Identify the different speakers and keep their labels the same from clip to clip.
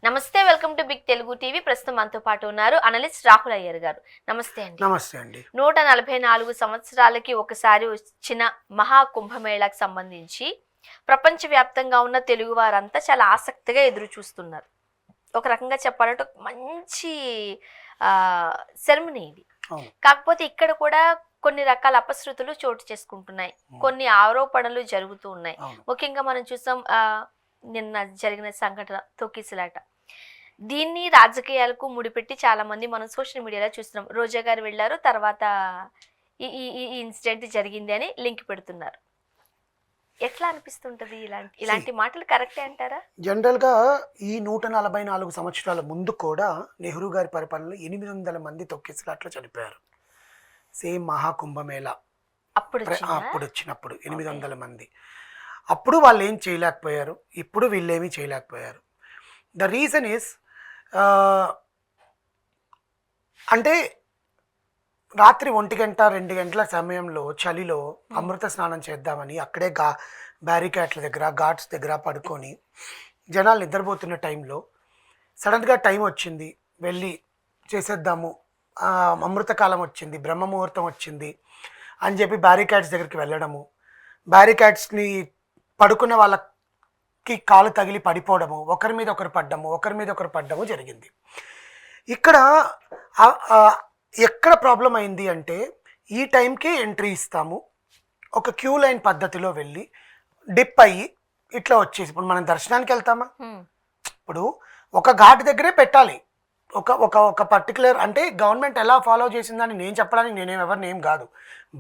Speaker 1: నమస్తే, welcome to big Telugu TV. ప్రస్తుతం మనతో పాటు ఉన్నారు అనలిస్ట్ రాహుల్ అయ్యర్ గారు. నమస్తే అండి.
Speaker 2: నమస్తే అండి.
Speaker 1: 144 సంవత్సరాలకి ఒకసారి వచ్చిన మహా కుంభమేళాకు సంబంధించి ప్రపంచవ్యాప్తంగా ఉన్న తెలుగు వారంతా చాలా ఆసక్తిగా ఎదురు చూస్తున్నారు. ఒక రకంగా చెప్పాలంటే ఒక మంచి సెరమనీ ఇది. కాకపోతే ఇక్కడ కూడా కొన్ని రకాల అపశృతులు చోటు చేసుకుంటున్నాయి, కొన్ని ఆరోపణలు జరుగుతూ ఉన్నాయి. ముఖ్యంగా మనం చూసాం నిన్న జరిగిన సంఘటన తొక్కిసలాట. దీన్ని రాజకీయాలకు ముడిపెట్టి చాలా మంది మనం సోషల్ మీడియాలో చూస్తున్నాం. రోజా గారు వెళ్ళారు, తర్వాత ఈ ఇన్సిడెంట్ జరిగింది అని లింక్ పెడుతున్నారు. ఎట్లా అనిపిస్తుంటది? ఇలాంటి మాటలు కరెక్టే అంటారా?
Speaker 2: జనరల్ గా ఈ 144 సంవత్సరాల ముందు కూడా నెహ్రూ గారి పరిపాలనలో 800 మంది తొక్కిసలాట్లో చనిపోయారు. సేమ్ మహాకుంభమేళా అప్పుడు వచ్చినప్పుడు 800 మంది. అప్పుడు వాళ్ళు ఏం చేయలేకపోయారు, ఇప్పుడు వీళ్ళేమీ చేయలేకపోయారు. ద రీజన్ ఈస్ అంటే రాత్రి 1 గంట 2 గంటల సమయంలో చలిలో అమృత స్నానం చేద్దామని అక్కడే బ్యారికేడ్ల దగ్గర ఘాట్స్ దగ్గర పడుకొని జనాలు నిద్రపోతున్న టైంలో సడన్గా టైం వచ్చింది, వెళ్ళి చేసేద్దాము, అమృతకాలం వచ్చింది, బ్రహ్మముహూర్తం వచ్చింది అని చెప్పి బ్యారికేడ్స్ దగ్గరికి వెళ్ళడము, బ్యారికేడ్స్ని పడుకున్న వాళ్ళకి కాలు తగిలి పడిపోవడము, ఒకరి మీద ఒకరు పడ్డము జరిగింది. ఇక్కడ ఎక్కడ ప్రాబ్లం అయింది అంటే ఈ టైంకి ఎంట్రీ ఇస్తాము, ఒక క్యూ లైన్ పద్ధతిలో వెళ్ళి డిప్ అయ్యి ఇట్లా వచ్చేసి ఇప్పుడు మనం దర్శనానికి వెళ్తామా, ఇప్పుడు ఒక ఘాట్ దగ్గరే పెట్టాలి. ఒక పర్టికులర్ అంటే గవర్నమెంట్ ఎలా ఫాలో చేసిందని నేను చెప్పడానికి ఎవరినేం కాదు.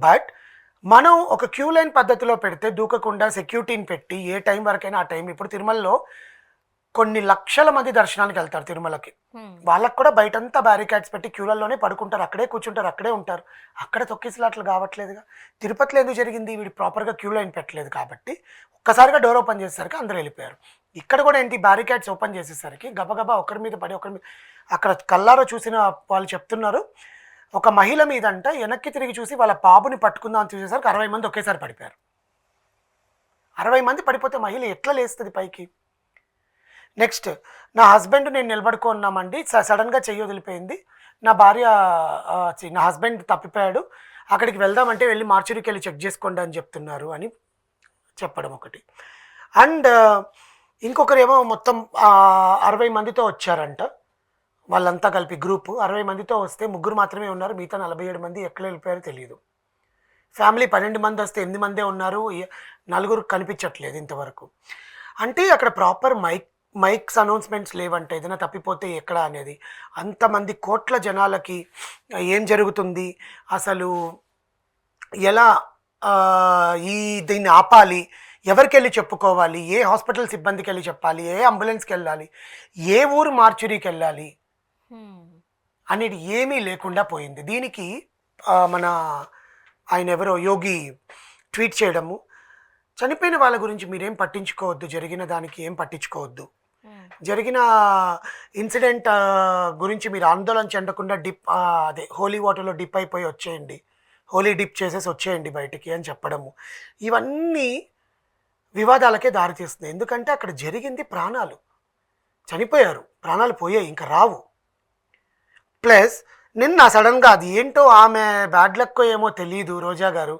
Speaker 2: బట్ మనం ఒక క్యూ లైన్ పద్ధతిలో పెడితే దూకకుండా సెక్యూరిటీని పెట్టి ఏ టైం వరకైనా ఆ టైం. ఇప్పుడు తిరుమలలో కొన్ని లక్షల మంది దర్శనానికి వెళ్తారు తిరుమలకి, వాళ్ళకు కూడా బయటంతా బ్యారికేడ్స్ పెట్టి క్యూలలోనే పడుకుంటారు, అక్కడే కూర్చుంటారు, అక్కడే ఉంటారు. అక్కడ తొక్కిసలాట్లు కావట్లేదుగా. తిరుపతిలో ఎందుకు జరిగింది? వీడు ప్రాపర్గా క్యూ లైన్ పెట్టలేదు కాబట్టి ఒక్కసారిగా డోర్ ఓపెన్ చేసేసరికి అందరూ వెళ్ళిపోయారు. ఇక్కడ కూడా ఏంటి, బ్యారికేడ్స్ ఓపెన్ చేసేసరికి గబగబా ఒకరి మీద పడి అక్కడ కల్లారో చూసిన వాళ్ళు చెప్తున్నారు, ఒక మహిళ మీదంట వెనక్కి తిరిగి చూసి వాళ్ళ బాబుని పట్టుకుందాం అని చూసేసరికి 60 మంది ఒకేసారి పడిపోయారు. 60 మంది పడిపోతే మహిళ ఎట్లా లేస్తుంది పైకి? నెక్స్ట్, నా హస్బెండ్ నేను నిలబడుకున్నామండి, సడన్గా చెయ్యి వదిలిపోయింది, నా హస్బెండ్ తప్పిపోయాడు, అక్కడికి వెళ్దామంటే వెళ్ళి మార్చురీకి వెళ్ళి చెక్ చేసుకోండి అని చెప్తున్నారు అని చెప్పడం ఒకటి. అండ్ ఇంకొకరు ఏమో మొత్తం 60 మందితో వచ్చారంట, వాళ్ళంతా కలిపి గ్రూపు 60 మందితో వస్తే 3 మాత్రమే ఉన్నారు, మిగతా 47 మంది ఎక్కడ వెళ్ళిపోయారో తెలియదు. ఫ్యామిలీ 12 మంది వస్తే 8 మందే ఉన్నారు, 4 కనిపించట్లేదు ఇంతవరకు. అంటే అక్కడ ప్రాపర్ మైక్స్ అనౌన్స్మెంట్స్ లేవంటే ఏదైనా తప్పిపోతే ఎక్కడ అనేది. అంతమంది కోట్ల జనాలకి ఏం జరుగుతుంది, అసలు ఎలా దీన్ని ఆపాలి, ఎవరికి వెళ్ళి చెప్పుకోవాలి, ఏ హాస్పిటల్ సిబ్బందికి వెళ్ళి చెప్పాలి, ఏ అంబులెన్స్కి వెళ్ళాలి, ఏ ఊరు మార్చురీకి వెళ్ళాలి అనేది ఏమీ లేకుండా పోయింది. దీనికి ఆయన ఎవరో యోగి ట్వీట్ చేయడము, చనిపోయిన వాళ్ళ గురించి మీరేం పట్టించుకోవద్దు, జరిగిన దానికి ఏం పట్టించుకోవద్దు, జరిగిన ఇన్సిడెంట్ గురించి మీరు ఆందోళన చెందకుండా అదే హోలీ వాటర్లో డిప్ అయిపోయి వచ్చేయండి, హోలీ డిప్ చేసేసి వచ్చేయండి బయటికి అని చెప్పడము, ఇవన్నీ వివాదాలకే దారితీస్తుంది. ఎందుకంటే అక్కడ జరిగింది ప్రాణాలు చనిపోయారు, ప్రాణాలు పోయాయి, ఇంకా రావు. ప్లస్ నిన్న సడన్గా అది ఏంటో ఆమె బ్యాడ్ లక్ ఏమో తెలియదు, రోజా గారు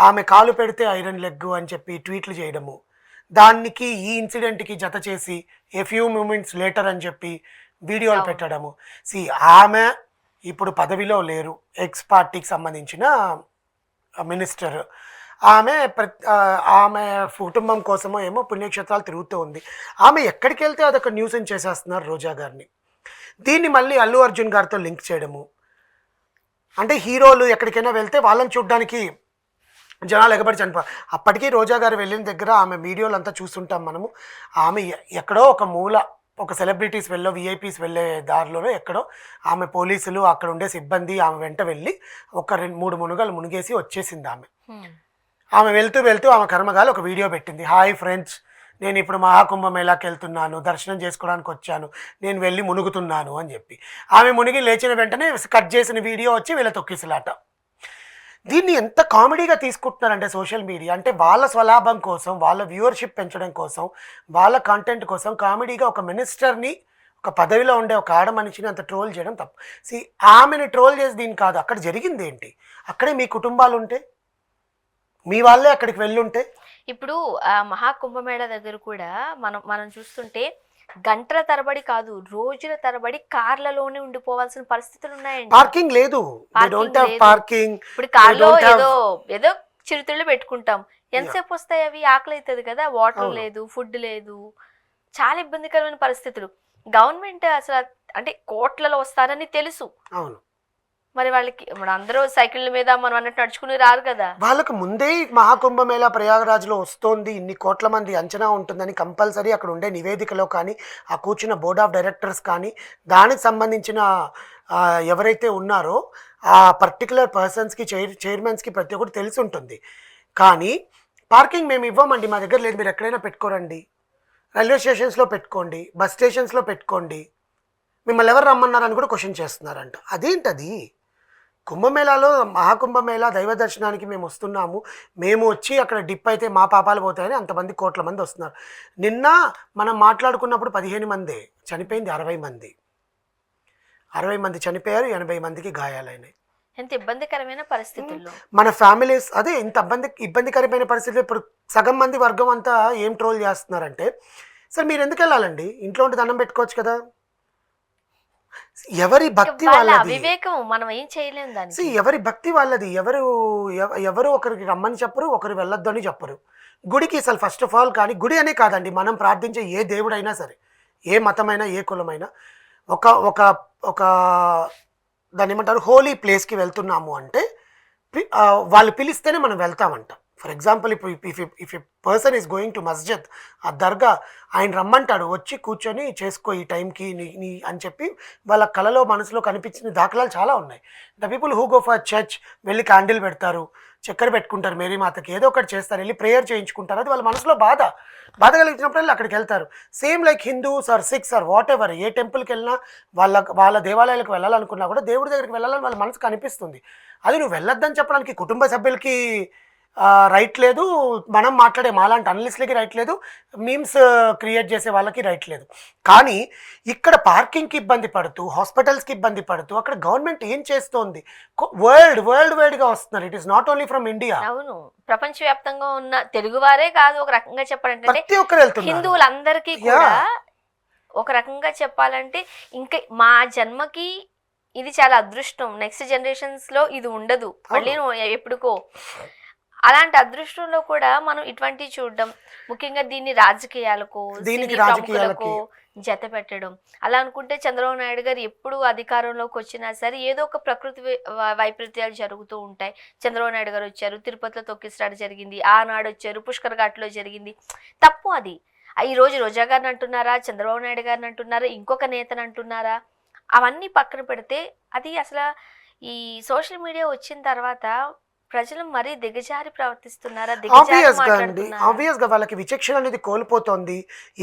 Speaker 2: ఆమె కాలు పెడితే ఐరన్ లెగ్ అని చెప్పి ట్వీట్లు చేయడము, దానికి ఈ ఇన్సిడెంట్కి జత చేసి ఏ ఫ్యూ మూమెంట్స్ లేటర్ అని చెప్పి వీడియోలు పెట్టడము. ఆమె ఇప్పుడు పదవిలో లేరు, ఎక్స్ పార్టీకి సంబంధించిన మినిస్టర్, ఆమె కుటుంబం కోసమో ఏమో పుణ్యక్షేత్రాలు తిరుగుతూ ఉంది. ఆమె ఎక్కడికి వెళ్తే అదొక న్యూస్ అని చేసేస్తున్నారు రోజా గారిని. దీన్ని మళ్ళీ అల్లు అర్జున్ గారితో లింక్ చేయడము, అంటే హీరోలు ఎక్కడికైనా వెళ్తే వాళ్ళని చూడడానికి జనాలు ఎగబడి చనిపోయారు. అప్పటికీ రోజా గారు వెళ్ళిన దగ్గర ఆమె వీడియోలు అంతా చూస్తుంటాం మనము. ఆమె ఎక్కడో ఒక మూల, ఒక సెలబ్రిటీస్ విఐపీస్ వెళ్ళే దారిలోనో ఎక్కడో ఆమె పోలీసులు అక్కడ ఉండే సిబ్బంది ఆమె వెంట వెళ్ళి ఒక 2-3 మునుగలు మునిగేసి వచ్చేసింది ఆమె వెళ్తూ ఆమె కర్మగాలు ఒక వీడియో పెట్టింది. హాయ్ ఫ్రెండ్స్, నేను ఇప్పుడు మహాకుంభమేళాకి వెళ్తున్నాను, దర్శనం చేసుకోవడానికి వచ్చాను, నేను వెళ్ళి మునుగుతున్నాను అని చెప్పి ఆమె మునిగి లేచిన వెంటనే కట్ చేసిన వీడియో వచ్చి వీళ్ళ తొక్కిసలాట. దీన్ని ఎంత కామెడీగా తీసుకుంటున్నారంటే సోషల్ మీడియా, అంటే వాళ్ళ స్వలాభం కోసం, వాళ్ళ వ్యూవర్షిప్ పెంచడం కోసం, వాళ్ళ కంటెంట్ కోసం కామెడీగా ఒక మినిస్టర్ని, ఒక పదవిలో ఉండే ఒక ఆడ మనిషిని అంత ట్రోల్ చేయడం తప్పు. సి ఆమెని ట్రోల్ చేసి దీని కాదు, అక్కడ జరిగింది ఏంటి, అక్కడే మీ కుటుంబాలు ఉంటే, మీ వాళ్ళే అక్కడికి వెళ్ళుంటే.
Speaker 1: ఇప్పుడు మహాకుంభమేళ దగ్గర కూడా మనం మనం చూస్తుంటే గంటల తరబడి కాదు, రోజుల తరబడి కార్లలోనే ఉండిపోవాల్సిన పరిస్థితులు ఉన్నాయండి.
Speaker 2: పార్కింగ్ లేదు, పార్కింగ్.
Speaker 1: ఇప్పుడు కార్లో ఏదో ఏదో చిరుతిళ్ళు పెట్టుకుంటాం, ఎంతసేపు వస్తాయి అవి? ఆకలి అవుతుంది కదా, వాటర్ లేదు, ఫుడ్ లేదు, చాలా ఇబ్బందికరమైన పరిస్థితులు. గవర్నమెంట్ అసలు అంటే కోట్లలో వస్తారని తెలుసు,
Speaker 2: అవును,
Speaker 1: మరి వాళ్ళకి మన అందరూ సైకిళ్ళ మీద మనం అన్నట్టు నడుచుకుని రారు కదా.
Speaker 2: వాళ్ళకు ముందే మహాకుంభమేళా ప్రయాగరాజ్లో వస్తోంది, ఇన్ని కోట్ల మంది అంచనా ఉంటుందని కంపల్సరీ అక్కడ ఉండే నివేదికలో కానీ, ఆ కూర్చున్న బోర్డ్ ఆఫ్ డైరెక్టర్స్ కానీ, దానికి సంబంధించిన ఎవరైతే ఉన్నారో ఆ పర్టికులర్ పర్సన్స్కి చైర్మన్స్కి ప్రతి ఒక్కటి తెలిసి ఉంటుంది. కానీ పార్కింగ్ మేము ఇవ్వమండి, మా దగ్గర లేదు, మీరు ఎక్కడైనా పెట్టుకోరండి, రైల్వే స్టేషన్స్లో పెట్టుకోండి, బస్ స్టేషన్స్లో పెట్టుకోండి, మిమ్మల్ని ఎవరు రమ్మన్నారని కూడా క్వశ్చన్ చేస్తున్నారంట. అదేంటది? కుంభమేళాలో మహాకుంభమేళా దైవ దర్శనానికి మేము వస్తున్నాము, మేము వచ్చి అక్కడ డిప్ అయితే మా పాపాలు పోతాయని అంతమంది కోట్ల మంది వస్తున్నారు. నిన్న మనం మాట్లాడుకున్నప్పుడు 15 మందే చనిపోయింది, 60 మంది, 60 మంది చనిపోయారు, 80 మందికి గాయాలైనాయి.
Speaker 1: ఎంత ఇబ్బందికరమైన పరిస్థితుల్లో
Speaker 2: మన ఫ్యామిలీస్ అదే ఇంత ఇబ్బందికరమైన పరిస్థితుల్లో ఇప్పుడు సగం మంది వర్గం అంతా ఏం ట్రోల్ చేస్తున్నారంటే, సార్ మీరు ఎందుకు వెళ్ళాలండి, ఇంట్లో ఉండి దండం పెట్టుకోవచ్చు కదా. ఎవరి భక్తి వాళ్ళది,
Speaker 1: వివేకం, మనం ఏం చేయలేం దానికి.
Speaker 2: ఎవరి భక్తి వాళ్ళది. ఎవరు ఒకరికి రమ్మని చెప్పరు, ఒకరు వెళ్ళొద్దు అని చెప్పరు. గుడికి అసలు ఫస్ట్ ఆఫ్ ఆల్, కానీ గుడి అనే కాదండి, మనం ప్రార్థించే ఏ దేవుడైనా సరే, ఏ మతమైనా, ఏ కులమైనా, ఒక ఒక ఒక దాన్ని ఏమంటారు, హోలీ ప్లేస్కి వెళ్తున్నాము అంటే వాళ్ళు పిలిస్తేనే మనం వెళ్తామంట. ఫర్ ఎగ్జాంపుల్ ఇప్పుడు if a person is going to masjid, ఆ దర్గా ఆయన రమ్మంటాడు, వచ్చి కూర్చొని చేసుకో ఈ టైంకి నీ అని చెప్పి వాళ్ళ కళలో మనసులో కనిపించిన దాఖలాలు చాలా ఉన్నాయి. The people who go for church వెళ్ళి క్యాండిల్ పెడతారు, చక్కెర పెట్టుకుంటారు, మేరీ మాతకి ఏదో ఒకటి చేస్తారు, వెళ్ళి ప్రేయర్ చేయించుకుంటారు, అది వాళ్ళ మనసులో బాధ కలిగించినప్పుడు అక్కడికి వెళ్తారు. Same like Hindus or Sikhs or whatever, ఏ టెంపుల్కి వెళ్ళినా వాళ్ళ దేవాలయాలకు వెళ్ళాలనుకున్నా కూడా దేవుడి దగ్గరికి వెళ్ళాలని వాళ్ళ మనసుకు అనిపిస్తుంది. అది నువ్వు వెళ్ళొద్దని చెప్పడానికి కుటుంబ సభ్యులకి రైట్ లేదు, మనం మాట్లాడే మాలాంటి అనలిస్ట్లకి రైట్ లేదు, మీమ్స్ క్రియేట్ చేసే వాళ్ళకి రైట్ లేదు. కానీ ఇక్కడ పార్కింగ్కి ఇబ్బంది పడుతూ, హాస్పిటల్స్కి ఇబ్బంది పడుతూ అక్కడ గవర్నమెంట్ ఏం చేస్తోంది? వరల్డ్ వైడ్గా వస్తున్నారు. It is not only from India.
Speaker 1: అవును, ప్రపంచవ్యాప్తంగా ఉన్న తెలుగు వారే కాదు, ఒక రకంగా చెప్పాలంటే
Speaker 2: ప్రతి ఒక్కరు వెళ్తున్నారు,
Speaker 1: హిందువులందరికీ కూడా ఒక రకంగా చెప్పాలంటే. ఇంకా మా జన్మకి ఇది చాలా అదృష్టం, నెక్స్ట్ జనరేషన్స్ లో ఇది ఉండదు, మళ్ళీ ఎప్పుడుకో. అలాంటి అదృష్టంలో కూడా మనం ఇటువంటివి చూడడం, ముఖ్యంగా దీన్ని రాజకీయాలకు జత పెట్టడం. అలా అనుకుంటే చంద్రబాబు నాయుడు గారు ఎప్పుడు అధికారంలోకి వచ్చినా సరే ఏదో ఒక ప్రకృతి వైపరీత్యాలు జరుగుతూ ఉంటాయి. చంద్రబాబు నాయుడు గారు వచ్చారు, తిరుపతిలో తొక్కిసలాట జరిగింది, ఆనాడు వచ్చారు, పుష్కర్ ఘాట్లో జరిగింది, తప్పు అది. ఈ రోజు రోజా గారిని అంటున్నారా, చంద్రబాబు నాయుడు గారిని అంటున్నారా, ఇంకొక నేతను అంటున్నారా, అవన్నీ పక్కన పెడితే అది అసలు ఈ సోషల్ మీడియా వచ్చిన తర్వాత ప్రజలు మరీ దిగజారి ప్రవర్తిస్తున్నారా?
Speaker 2: ఆబ్వియస్ గా వాళ్ళకి విచక్షణ అనేది కోల్పోతోంది.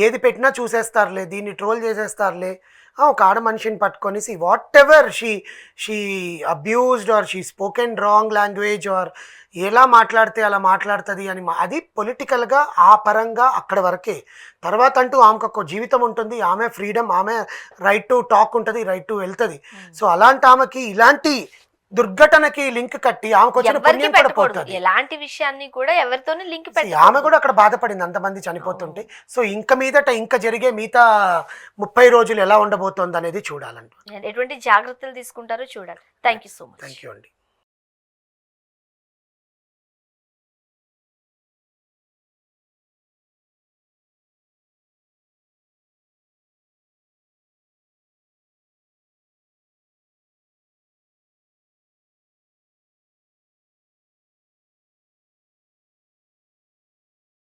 Speaker 2: ఏది పెట్టినా చూసేస్తారులే, దీన్ని ట్రోల్ చేసేస్తారులే. ఒక ఆడ మనిషిని పట్టుకొని whatever she abused or she spoken wrong language or ఎలా మాట్లాడితే అలా మాట్లాడుతుంది అని, అది పొలిటికల్గా ఆ పరంగా అక్కడ వరకే. తర్వాత అంటూ ఆమెకు ఒక జీవితం ఉంటుంది, ఆమె ఫ్రీడమ్, ఆమె రైట్ టు టాక్ ఉంటుంది, రైట్ టు వెళ్తుంది. సో అలాంటి ఆమెకి ఇలాంటి దుర్ఘటనకి లింక్ కట్టి ఆమెకు వచ్చిన పుణ్యం కూడా పోతుంది.
Speaker 1: ఎలాంటి విషయాన్ని కూడా ఎవరితోనూ లింక్ పెట్టి
Speaker 2: ఆమె కూడా అక్కడ బాధపడింది, అంతమంది చనిపోతుంటే. సో ఇంక మీదట ఇంకా జరిగే మిగతా 30 రోజులు ఎలా ఉండబోతోంది అనేది చూడాలంట.
Speaker 1: ఎటువంటి జాగ్రత్తలు తీసుకుంటారో చూడాలి. Thank you so much.
Speaker 2: Thank you అండి.